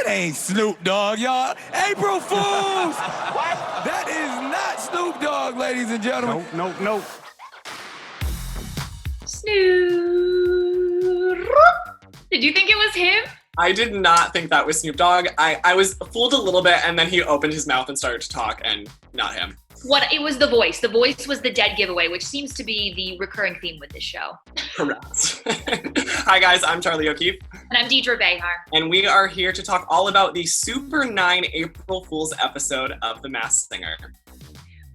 That ain't Snoop Dogg, y'all. April Fools! What? That is not Snoop Dogg, ladies and gentlemen. Nope. Snoop. Did you think it was him? I did not think that was Snoop Dogg. I was fooled a little bit, and then he opened his mouth and started to talk, and not him. It was the voice. The voice was the dead giveaway, which seems to be the recurring theme with this show. Correct. Hi guys, I'm Charlie O'Keefe. And I'm Deidre Behar. And we are here to talk all about the Super 9 April Fool's episode of The Masked Singer.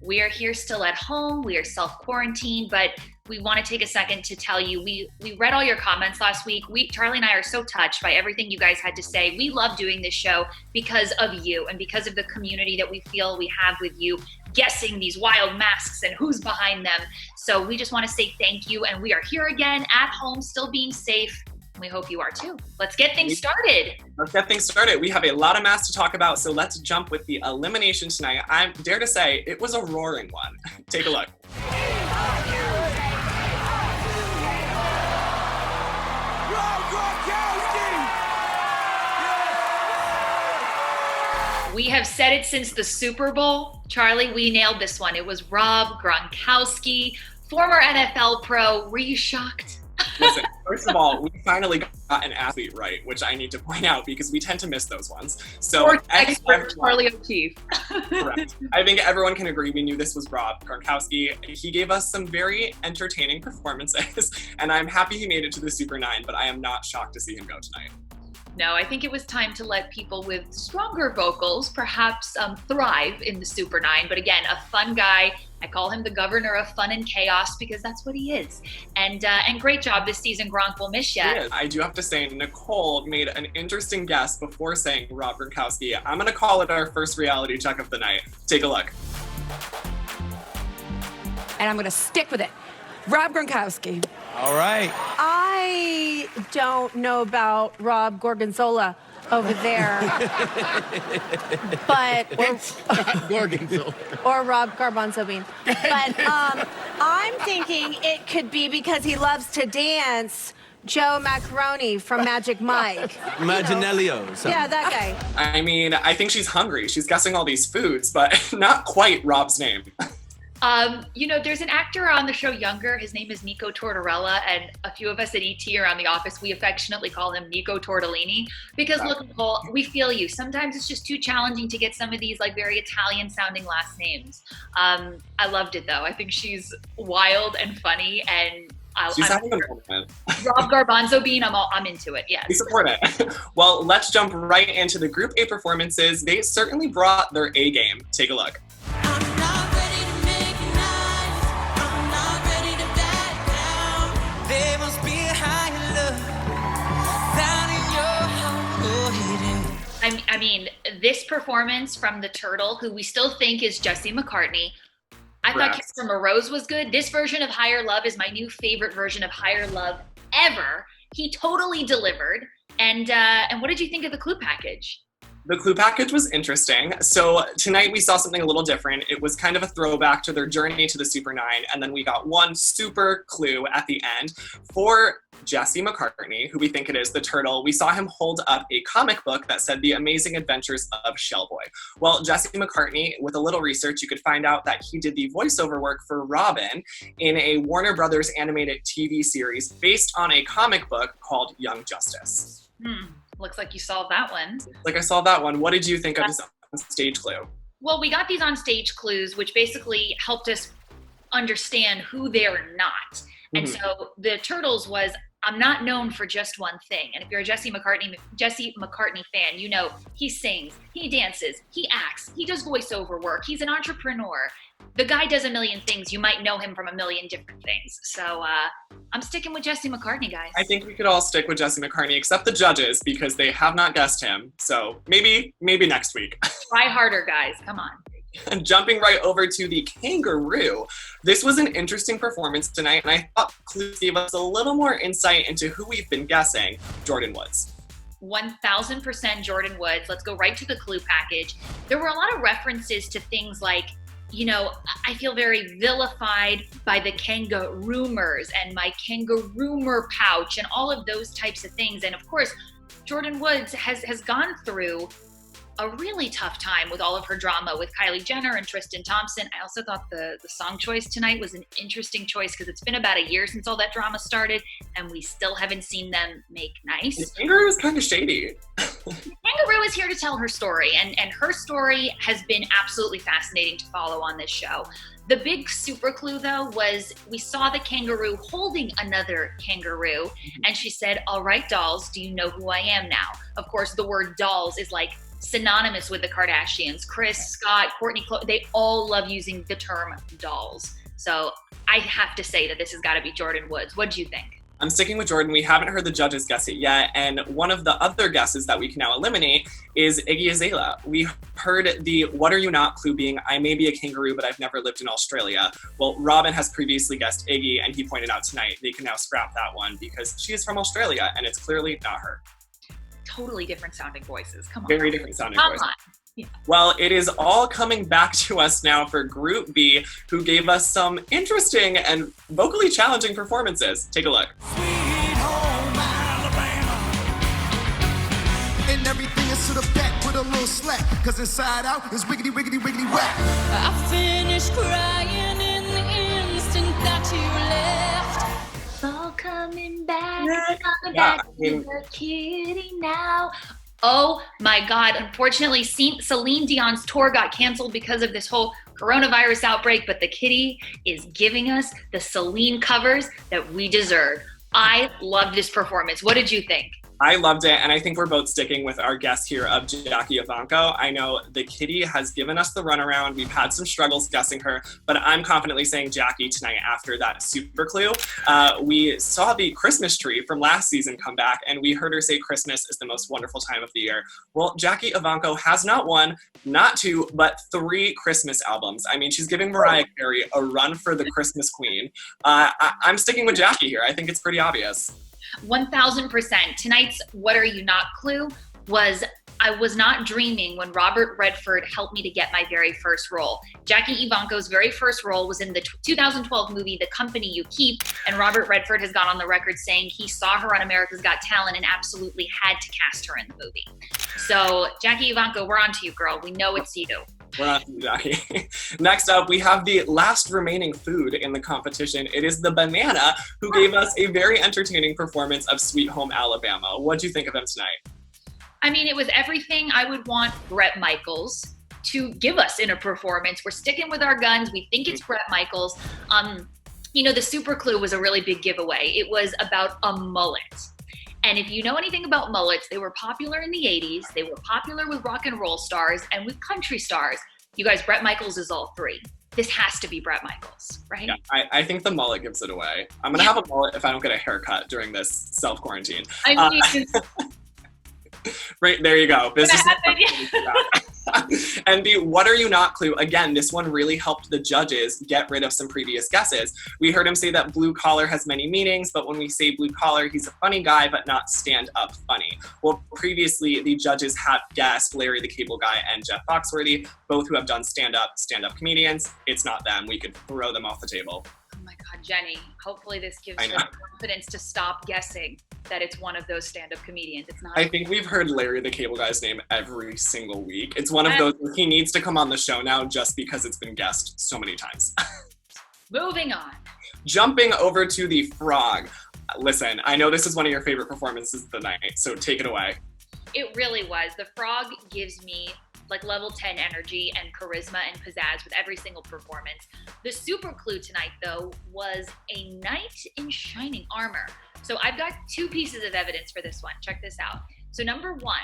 We are here still at home. We are self-quarantined, but we want to take a second to tell you, we read all your comments last week. Charlie and I are so touched by everything you guys had to say. We love doing this show because of you and because of the community that we feel we have with you, guessing these wild masks and who's behind them. So we just want to say thank you. And we are here again at home, still being safe. We hope you are too. Let's get things started. We have a lot of masks to talk about, so let's jump with the elimination tonight. I dare to say it was a roaring one. Take a look. We have said it since the Super Bowl. Charlie, we nailed this one. It was Rob Gronkowski, former NFL pro. Were you shocked? Listen, first of all, we finally got an athlete right, which I need to point out because we tend to miss those ones. So, expert Charlie O'Keefe. Correct. I think everyone can agree we knew this was Rob Gronkowski. He gave us some very entertaining performances, and I'm happy he made it to the Super 9, but I am not shocked to see him go tonight. No, I think it was time to let people with stronger vocals perhaps thrive in the Super 9. But again, a fun guy. I call him the governor of fun and chaos because that's what he is. And great job this season, Gronk. We'll miss you. I do have to say, Nicole made an interesting guess before saying Rob Gronkowski. I'm going to call it our first reality check of the night. Take a look. And I'm going to stick with it. Rob Gronkowski. All right. I don't know about Rob Gorgonzola over there. But Gorgonzola. or Rob Garbanzo Bean. But I'm thinking it could be because he loves to dance, Joe Macaroni from Magic Mike. Maginelio. Yeah, that guy. I mean, I think she's hungry. She's guessing all these foods, but not quite Rob's name. There's an actor on the show Younger. His name is Nico Tortorella, and a few of us at ET around the office, we affectionately call him Nico Tortellini. Because look, Nicole, we feel you. Sometimes it's just too challenging to get some of these like very Italian-sounding last names. I loved it though. I think she's wild and funny, and She's having a moment. Rob Garbanzo Bean, I'm into it. Yes. We support it. Well, let's jump right into the Group A performances. They certainly brought their A game. Take a look. I mean, this performance from the Turtle, who we still think is Jesse McCartney. I thought Kiss from a Rose was good. This version of Higher Love is my new favorite version of Higher Love ever. He totally delivered. And what did you think of the clue package? The clue package was interesting. So tonight we saw something a little different. It was kind of a throwback to their journey to the Super 9, and then we got one super clue at the end. For Jesse McCartney, who we think it is, the Turtle, we saw him hold up a comic book that said The Amazing Adventures of Shellboy. Well, Jesse McCartney, with a little research, you could find out that he did the voiceover work for Robin in a Warner Brothers animated TV series based on a comic book called Young Justice. Looks like you solved that one. Like I saw that one. What did you think of his stage clue? Well, we got these on stage clues, which basically helped us understand who they're not. And so the Turtles was, I'm not known for just one thing. And if you're a Jesse McCartney fan, you know he sings, he dances, he acts, he does voiceover work, he's an entrepreneur. The guy does a million things. You might know him from a million different things. So I'm sticking with Jesse McCartney, guys. I think we could all stick with Jesse McCartney, except the judges, because they have not guessed him. So maybe next week. Try harder, guys. Come on. And jumping right over to the Kangaroo. This was an interesting performance tonight, and I thought clues gave us a little more insight into who we've been guessing, Jordyn Woods. 1000% Jordyn Woods. Let's go right to the clue package. There were a lot of references to things like, I feel very vilified by the Kangaroomers and my Kangaroomer pouch and all of those types of things. And of course, Jordan Woods has gone through a really tough time with all of her drama with Kylie Jenner and Tristan Thompson. I also thought the song choice tonight was an interesting choice because it's been about a year since all that drama started and we still haven't seen them make nice. Kangaroo is kind of shady. Kangaroo is here to tell her story, and her story has been absolutely fascinating to follow on this show. The big super clue, though, was we saw the kangaroo holding another kangaroo, and she said, "All right, dolls, do you know who I am now?" Of course, the word dolls is like synonymous with the Kardashians. Chris, Scott, Kourtney, Khloe, they all love using the term dolls. So I have to say that this has got to be Jordan Woods. What do you think? I'm sticking with Jordan. We haven't heard the judges guess it yet, and one of the other guesses that we can now eliminate is Iggy Azalea. We heard the "what are you not" clue being, "I may be a kangaroo, but I've never lived in Australia." Well, Robin has previously guessed Iggy, and he pointed out tonight they can now scrap that one because she is from Australia, and it's clearly not her. Totally different sounding voices. Come on. Very different sounding Come voices. on. Yeah. Well, it is all coming back to us now for Group B, who gave us some interesting and vocally challenging performances. Take a look. Sweet home Alabama. And everything is to the back with a little slack, cause inside out is wiggity, wiggity, wiggity, whack. I finished crying in the instant that you left. It's all coming back, coming Yeah, back I mean- to the kitty now. Oh my God. Unfortunately, Celine Dion's tour got canceled because of this whole coronavirus outbreak, but the kitty is giving us the Celine covers that we deserve. I loved this performance. What did you think? I loved it, and I think we're both sticking with our guess here of Jackie Evancho. I know the kitty has given us the runaround. We've had some struggles guessing her, but I'm confidently saying Jackie tonight after that super clue. We saw the Christmas tree from last season come back, and we heard her say Christmas is the most wonderful time of the year. Well, Jackie Evancho has not one, not two, but 3 Christmas albums. I mean, she's giving Mariah Carey a run for the Christmas queen. I'm sticking with Jackie here. I think it's pretty obvious. 1000%. Tonight's What Are You Not clue was I was not dreaming when Robert Redford helped me to get my very first role. Jackie Evancho's very first role was in the 2012 movie The Company You Keep, and Robert Redford has gone on the record saying he saw her on America's Got Talent and absolutely had to cast her in the movie. So Jackie Evancho, we're on to you, girl. We know it's you. We're not Jackie. Next up, we have the last remaining food in the competition. It is the banana, who gave us a very entertaining performance of Sweet Home Alabama. What do you think of him tonight? I mean, it was everything I would want Bret Michaels to give us in a performance. We're sticking with our guns. We think it's Bret Michaels. You know, the super clue was a really big giveaway. It was about a mullet. And if you know anything about mullets, they were popular in the 80s. They were popular with rock and roll stars and with country stars. You guys, Bret Michaels is all 3. This has to be Bret Michaels, right? Yeah, I think the mullet gives it away. I'm going to have a mullet if I don't get a haircut during this self-quarantine. I mean, Right, there you go. Business. happen, And the What Are You Not clue, again, this one really helped the judges get rid of some previous guesses. We heard him say that blue collar has many meanings, but when we say blue collar, he's a funny guy, but not stand-up funny. Well, previously, the judges have guessed Larry the Cable Guy and Jeff Foxworthy, both who have done stand-up comedians. It's not them. We could throw them off the table. oh my God, Jenny, hopefully this gives I you know. confidence to stop guessing that it's one of those stand-up comedians. It's not. I think we've heard Larry the Cable Guy's name every single week. It's one of those, he needs to come on the show now just because it's been guessed so many times. Moving on. Jumping over to the frog. Listen, I know this is one of your favorite performances of the night, so take it away. It really was. The frog gives me like level 10 energy and charisma and pizzazz with every single performance. The super clue tonight, though, was a knight in shining armor. So I've got 2 pieces of evidence for this one. Check this out. So number 1,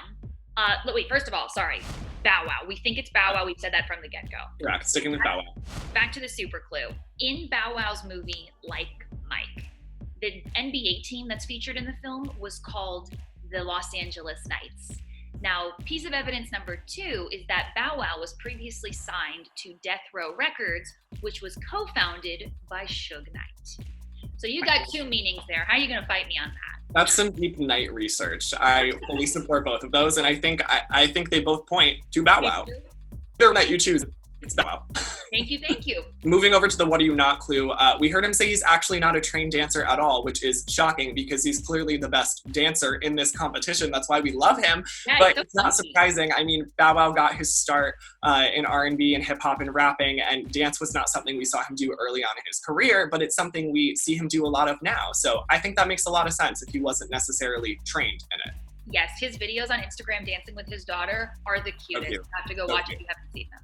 wait, first of all, sorry, Bow Wow. We think it's Bow Wow. We said that from the get-go. Correct, sticking with Bow Wow. Back to the super clue. In Bow Wow's movie, Like Mike, the NBA team that's featured in the film was called the Los Angeles Knights. Now, piece of evidence number 2 is that Bow Wow was previously signed to Death Row Records, which was co-founded by Suge Knight. So you got 2 meanings there. How are you going to fight me on that? That's some deep night research. I fully support both of those, and I think they both point to Bow Wow. Either that you choose, It's Bow Wow. Thank you, thank you. Moving over to the what are you not clue, we heard him say he's actually not a trained dancer at all, which is shocking because he's clearly the best dancer in this competition. That's why we love him. Yeah, But so it's not funky. surprising. I mean, Bow Wow got his start in R&B and hip hop and rapping, and dance was not something we saw him do early on in his career, but it's something we see him do a lot of now. So I think that makes a lot of sense if he wasn't necessarily trained in it. Yes, his videos on Instagram dancing with his daughter are the cutest. cute. You have to go So watch cute. if you haven't seen them.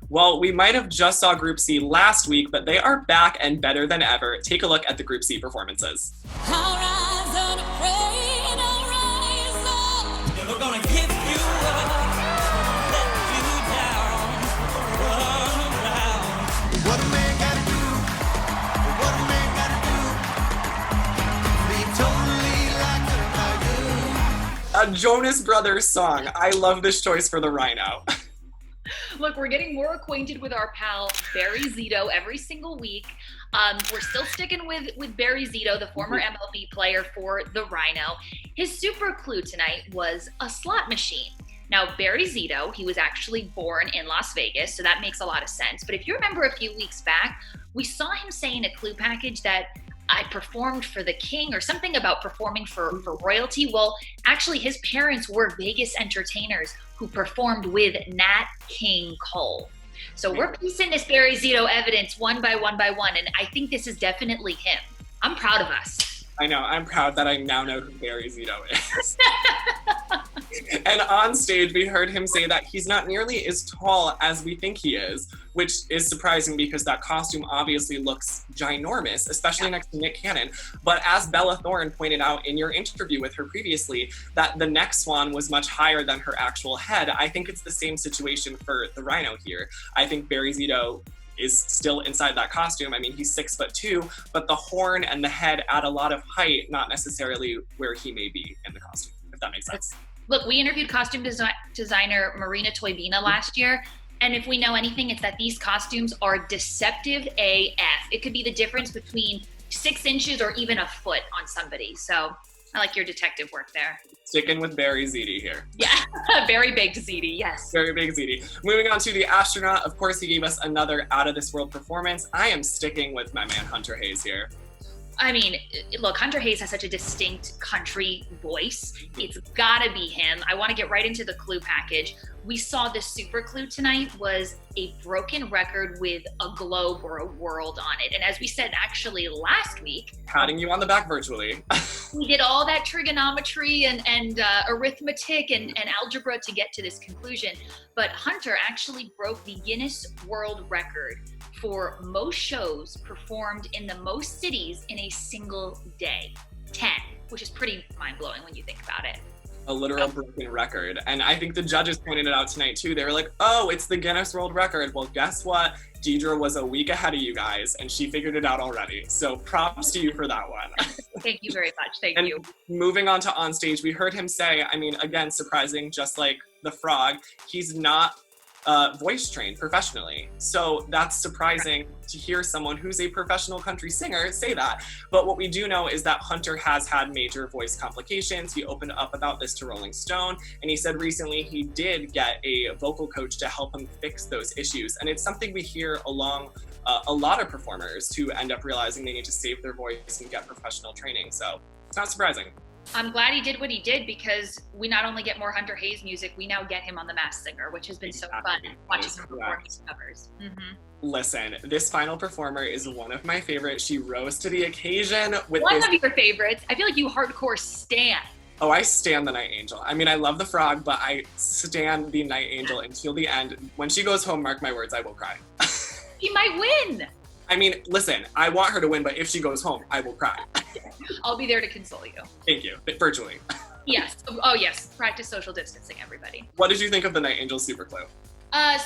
Well, we might have just saw Group C last week, but they are back and better than ever. Take a look at the Group C performances. I'll rise unafraid, I'll rise up. Never gonna give you up, let you down, run around. What a man gotta do, what a man gotta do, be totally like a Jonas Brothers song. I love this choice for the Rhino. Look, we're getting more acquainted with our pal Barry Zito every single week. We're still sticking with Barry Zito, the former MLB player for the Rhino. His super clue tonight was a slot machine. Now, Barry Zito, he was actually born in Las Vegas, so that makes a lot of sense. But if you remember a few weeks back, we saw him say in a clue package that I performed for the king or something about performing for royalty. Well, actually, his parents were Vegas entertainers who performed with Nat King Cole. So we're piecing this Barry Zito evidence one by one by one, and I think this is definitely him. I'm proud of us. I know, I'm proud that I now know who Barry Zito is. And on stage, we heard him say that he's not nearly as tall as we think he is, which is surprising because that costume obviously looks ginormous, especially next to Nick Cannon. But as Bella Thorne pointed out in your interview with her previously, that the neck swan was much higher than her actual head. I think it's the same situation for the Rhino here. I think Barry Zito is still inside that costume. I mean, he's 6'2", but the horn and the head add a lot of height, not necessarily where he may be in the costume, if that makes sense. Look, we interviewed costume designer Marina Toybina last year, and if we know anything, it's that these costumes are deceptive AF. It could be the difference between 6 inches or even a foot on somebody. So I like your detective work there. Sticking with Barry Ziti here. Yeah, very big Ziti, yes. Very big Ziti. Moving on to the Astronaut, of course, he gave us another out-of-this-world performance. I am sticking with my man Hunter Hayes here. I mean, look, Hunter Hayes has such a distinct country voice. It's gotta be him. I want to get right into the clue package. We saw the super clue tonight was a broken record with a globe or a world on it. And as we said actually last week, Patting you on the back virtually. we did all that trigonometry and arithmetic and algebra to get to this conclusion. But Hunter actually broke the Guinness World Record for most shows performed in the most cities in a single day. 10, which is pretty mind-blowing when you think about it. A literal broken record. And I think the judges pointed it out tonight too. They were like, oh, it's the Guinness World Record. Well, guess what? Deidre was a week ahead of you guys and she figured it out already. So props to you for that one. Thank you very much. Thank And you. moving on to onstage, we heard him say, I mean, again, surprising, just like the frog, he's not voice trained professionally. So that's surprising to hear someone who's a professional country singer say that. But what we do know is that Hunter has had major voice complications. He opened up about this to Rolling Stone, and he said recently he did get a vocal coach to help him fix those issues. And it's something we hear along a lot of performers who end up realizing they need to save their voice and get professional training. So it's not surprising. I'm glad he did what he did because we not only get more Hunter Hayes music, we now get him on The Masked Singer, which has been so fun watching him perform his covers. Mm-hmm. Listen, this final performer is one of my favorites. She rose to the occasion with One this. of your favorites. I feel like you hardcore stan. Oh, I stan the Night Angel. I mean, I love the frog, but I stan the Night Angel until the end. When she goes home, mark my words, I will cry. He might win. I mean, listen, I want her to win, but if she goes home, I will cry. I'll be there to console you. Thank you, but virtually. Yes. Oh, yes. Practice social distancing, everybody. What did you think of the Night Angel super clue?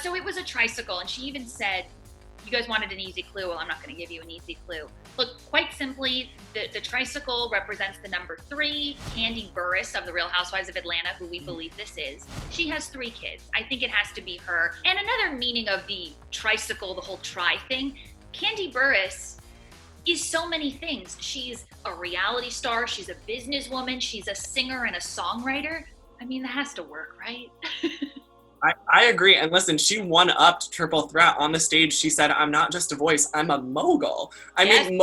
So it was a tricycle, and she even said, you guys wanted an easy clue. Well, I'm not going to give you an easy clue. Look, quite simply, the tricycle represents the number 3. Kandi Burruss of The Real Housewives of Atlanta, who we believe this is. She has 3 kids. I think it has to be her. And another meaning of the tricycle, the whole tri thing, Kandi Burruss is so many things. She's a reality star. She's a businesswoman. She's a singer and a songwriter. I mean, that has to work, right? I agree. And listen, she one-upped Triple Threat on the stage. She said, I'm not just a voice, I'm a mogul. I mean,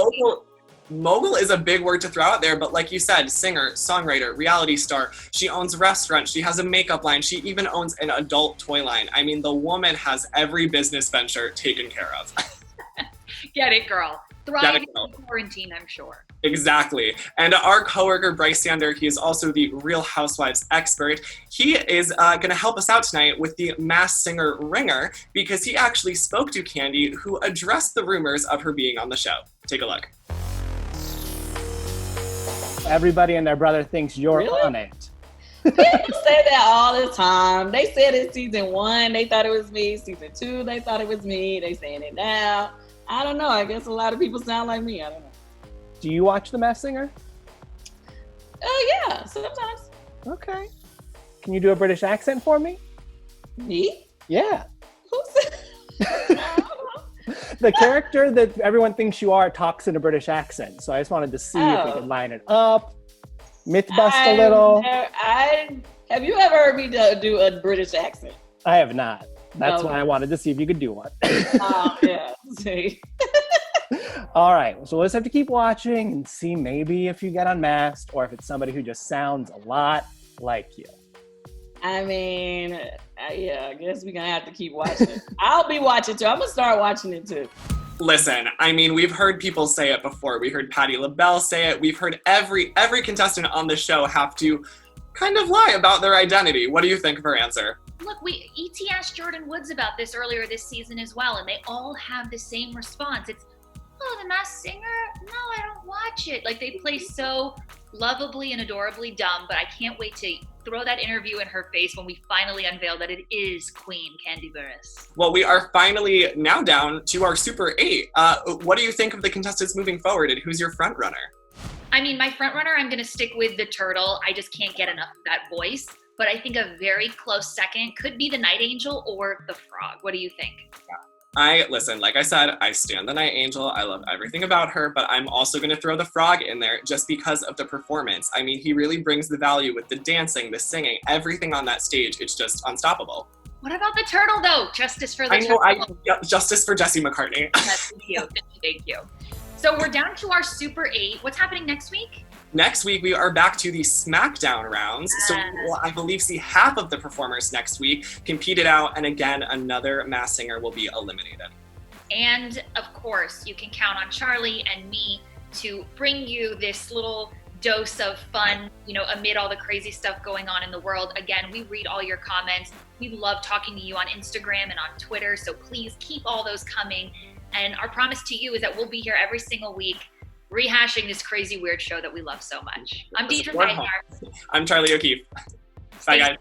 mogul is a big word to throw out there, but like you said, singer, songwriter, reality star. She owns restaurants. She has a makeup line. She even owns an adult toy line. I mean, the woman has every business venture taken care of. Get it, girl. Thriving in quarantine, I'm sure. Exactly. And our coworker, Bryce Sander, he is also the Real Housewives expert. He is going to help us out tonight with the Masked Singer ringer because he actually spoke to Kandi, who addressed the rumors of her being on the show. Take a look. Everybody and their brother thinks you're on it. People say that all the time. They said it season 1, they thought it was me. Season 2, they thought it was me. They saying it now. I don't know. I guess a lot of people sound like me. I don't know. Do you watch The Masked Singer? Yeah, sometimes. Okay. Can you do a British accent for me? Me? Yeah. Who said? I don't know. The character that everyone thinks you are talks in a British accent. So I just wanted to see if we could line it up, myth bust a little. Have you ever heard me do a British accent? I have not. That's No. why I wanted to see if you could do one. Yeah. See. All right, so we'll just have to keep watching and see maybe if you get unmasked or if it's somebody who just sounds a lot like you. I mean, yeah, I guess we're going to have to keep watching it. I'll be watching too. I'm going to start watching it too. Listen, I mean, we've heard people say it before. We heard Patti LaBelle say it. We've heard every contestant on the show have to kind of lie about their identity. What do you think of her answer? Look, ET asked Jordan Woods about this earlier this season as well, and they all have the same response. It's, oh, The Masked Singer? No, I don't watch it. Like, they play so lovably and adorably dumb, but I can't wait to throw that interview in her face when we finally unveil that it is Queen Kandi Burruss. Well, we are finally now down to our Super 8. What do you think of the contestants moving forward, and who's your front runner? I mean, my front runner, I'm going to stick with the turtle. I just can't get enough of that voice. But I think a very close second could be the Night Angel or the Frog. What do you think? Listen, like I said, I stand the Night Angel. I love everything about her, but I'm also going to throw the Frog in there just because of the performance. I mean, he really brings the value with the dancing, the singing, everything on that stage. It's just unstoppable. What about the turtle, though? Justice for the turtle. Justice for Jesse McCartney. Thank you. Thank you. So we're down to our Super 8. What's happening next week? Next week, we are back to the SmackDown rounds. So we'll, I believe, see half of the performers next week compete it out. And again, another Masked Singer will be eliminated. And of course, you can count on Charlie and me to bring you this little dose of fun, amid all the crazy stuff going on in the world. Again, we read all your comments. We love talking to you on Instagram and on Twitter. So please keep all those coming. And our promise to you is that we'll be here every single week rehashing this crazy, weird show that we love so much. I'm Deidre Beihart. I'm Charlie O'Keefe. Bye, guys.